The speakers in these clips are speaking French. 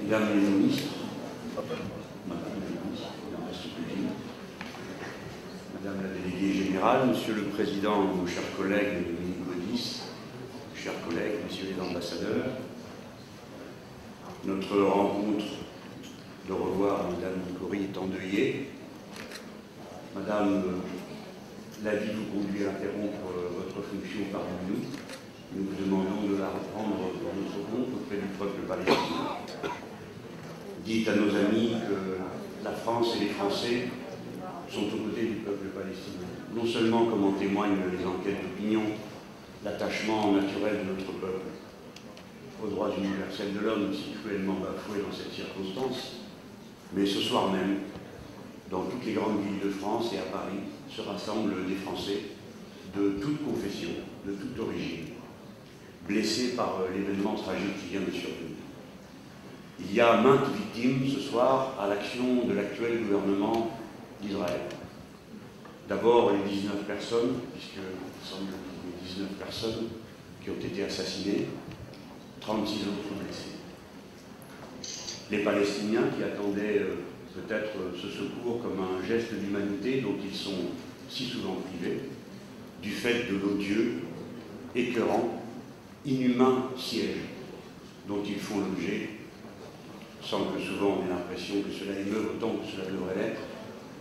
Mesdames les ministres, Madame la ministre, Madame la déléguée générale, Monsieur le Président, nos chers collègues Dominique Baudis, chers collègues, Messieurs les ambassadeurs, notre rencontre de revoir Madame Nicori est endeuillée. Madame, la vie vous conduit à interrompre votre fonction parmi nous. Nous vous demandons de la reprendre pour notre compte auprès du peuple palestinien. Dites à nos amis que la France et les Français sont aux côtés du peuple palestinien. Non seulement, comme en témoignent les enquêtes d'opinion, l'attachement naturel de notre peuple aux droits universels de l'homme, si cruellement bafoué dans cette circonstance, mais ce soir même, dans toutes les grandes villes de France et à Paris, se rassemblent des Français de toute confession, de toute origine, blessés par l'événement tragique qui vient de survenir. Il y a maintes victimes ce soir à l'action de l'actuel gouvernement d'Israël. D'abord les 19 personnes, puisqu'il semble qu'il y ait 19 personnes qui ont été assassinées, 36 autres blessés. Les Palestiniens qui attendaient peut-être ce secours comme un geste d'humanité dont ils sont si souvent privés, du fait de l'odieux, écœurant, inhumain siège dont ils font l'objet, sans que souvent on ait l'impression que cela émeuve autant que cela devrait l'être,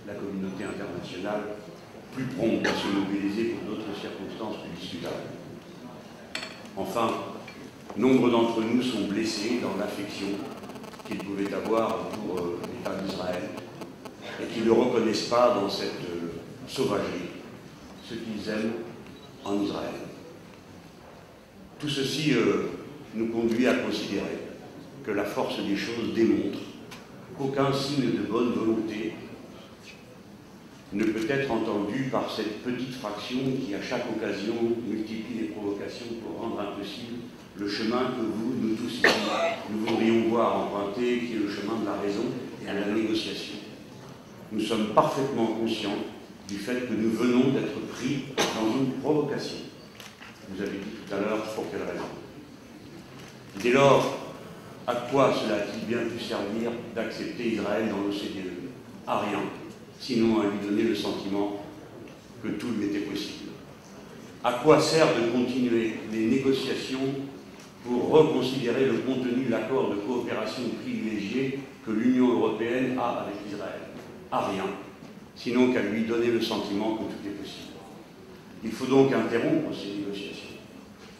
la communauté internationale plus prompte à se mobiliser pour d'autres circonstances plus discutables. Enfin, nombre d'entre nous sont blessés dans l'affection qu'ils pouvaient avoir pour l'État d'Israël et qui ne reconnaissent pas dans cette sauvagerie ce qu'ils aiment en Israël. Tout ceci nous conduit à considérer que la force des choses démontre qu'aucun signe de bonne volonté ne peut être entendu par cette petite fraction qui, à chaque occasion, multiplie les provocations pour rendre impossible le chemin que vous, nous tous ici, nous voudrions voir emprunter, qui est le chemin de la raison et de la négociation. Nous sommes parfaitement conscients du fait que nous venons d'être pris dans une provocation. Vous avez dit tout à l'heure pour quelle raison. Dès lors, à quoi cela a-t-il bien pu servir d'accepter Israël dans l'OCDE? À rien, sinon à lui donner le sentiment que tout lui était possible. À quoi sert de continuer les négociations pour reconsidérer le contenu de l'accord de coopération privilégiée que l'Union européenne a avec Israël? À rien, sinon qu'à lui donner le sentiment que tout est possible. Il faut donc interrompre ces négociations.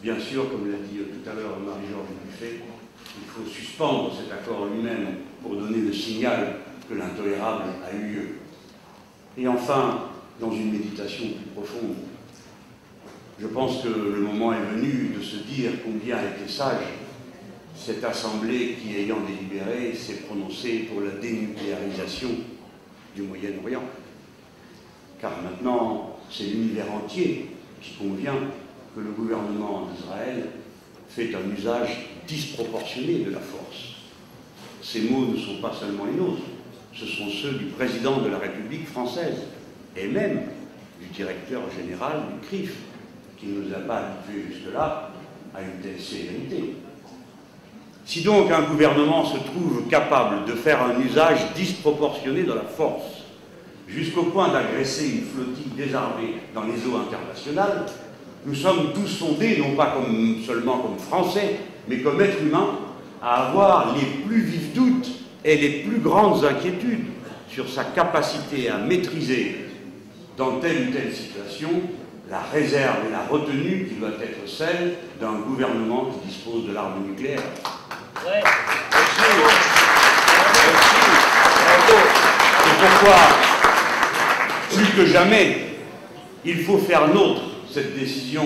Bien sûr, comme l'a dit tout à l'heure Marie-Georges Buffet, il faut suspendre cet accord lui-même pour donner le signal que l'intolérable a eu lieu. Et enfin, dans une méditation plus profonde, je pense que le moment est venu de se dire combien a été sage cette assemblée qui, ayant délibéré, s'est prononcée pour la dénucléarisation du Moyen-Orient. Car maintenant, c'est l'univers entier qui convient que le gouvernement d'Israël fait un usage disproportionné de la force. Ces mots ne sont pas seulement les nôtres, ce sont ceux du président de la République française et même du directeur général du CRIF, qui ne nous a pas habitués jusque-là à une telle sévérité. Si donc un gouvernement se trouve capable de faire un usage disproportionné de la force, jusqu'au point d'agresser une flottille désarmée dans les eaux internationales, nous sommes tous sondés, non pas seulement comme Français, mais comme êtres humains, à avoir les plus vifs doutes et les plus grandes inquiétudes sur sa capacité à maîtriser, dans telle ou telle situation, la réserve et la retenue qui doit être celle d'un gouvernement qui dispose de l'arme nucléaire. Ouais. C'est pourquoi, plus que jamais, il faut faire nôtre cette décision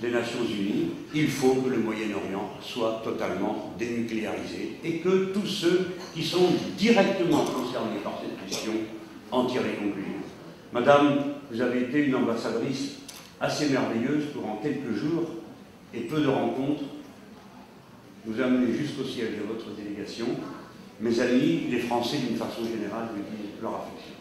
des Nations Unies. Il faut que le Moyen-Orient soit totalement dénucléarisé et que tous ceux qui sont directement concernés par cette question en tirent les conclusions. Madame, vous avez été une ambassadrice assez merveilleuse pour en quelques jours et peu de rencontres nous amener jusqu'au siège de votre délégation. Mes amis, les Français d'une façon générale, vous disent leur affection.